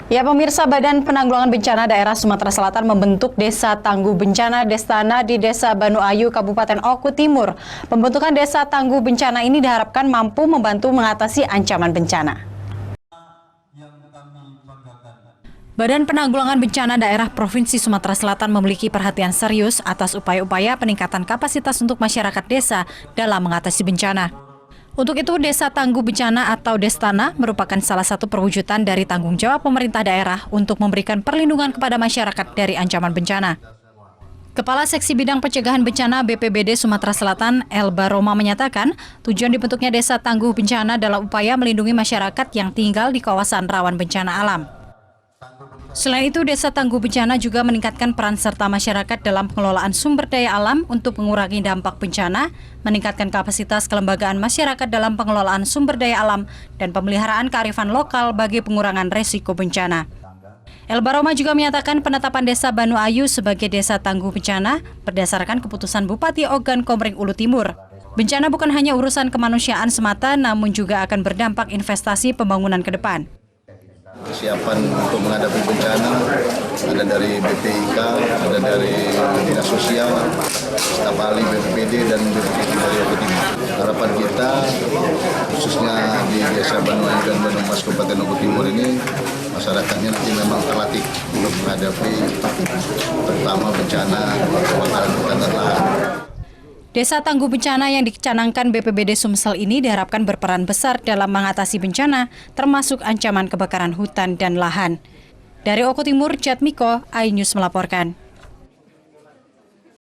Ya pemirsa, Badan Penanggulangan Bencana Daerah Sumatera Selatan membentuk Desa Tangguh Bencana Destana di Desa Banu Ayu, Kabupaten Oku Timur. Pembentukan Desa Tangguh Bencana ini diharapkan mampu membantu mengatasi ancaman bencana. Badan Penanggulangan Bencana Daerah Provinsi Sumatera Selatan memiliki perhatian serius atas upaya-upaya peningkatan kapasitas untuk masyarakat desa dalam mengatasi bencana. Untuk itu, Desa Tangguh Bencana atau Destana merupakan salah satu perwujudan dari tanggung jawab pemerintah daerah untuk memberikan perlindungan kepada masyarakat dari ancaman bencana. Kepala Seksi Bidang Pencegahan Bencana BPBD Sumatera Selatan, Elba Roma menyatakan, tujuan dibentuknya Desa Tangguh Bencana dalam upaya melindungi masyarakat yang tinggal di kawasan rawan bencana alam. Selain itu, Desa Tangguh Bencana juga meningkatkan peran serta masyarakat dalam pengelolaan sumber daya alam untuk mengurangi dampak bencana, meningkatkan kapasitas kelembagaan masyarakat dalam pengelolaan sumber daya alam, dan pemeliharaan kearifan lokal bagi pengurangan resiko bencana. Elba Roma juga menyatakan penetapan Desa Banu Ayu sebagai Desa Tangguh Bencana berdasarkan keputusan Bupati Ogan Komering Ulu Timur. Bencana bukan hanya urusan kemanusiaan semata, namun juga akan berdampak investasi pembangunan ke depan. Persiapan untuk menghadapi bencana ada dari BPIK, ada dari Dinas Sosial, staf ahli BPBD dan BPBD dari Oku Timur. Harapan kita khususnya di Desa Banu Ayu dan Banu Mas Kabupaten Oku Timur ini masyarakatnya nanti memang terlatih untuk menghadapi terutama bencana kebakaran hutan dan lahan. Desa Tangguh Bencana yang dicanangkan BPBD Sumsel ini diharapkan berperan besar dalam mengatasi bencana, termasuk ancaman kebakaran hutan dan lahan. Dari Oku Timur, Jatmiko, iNews melaporkan.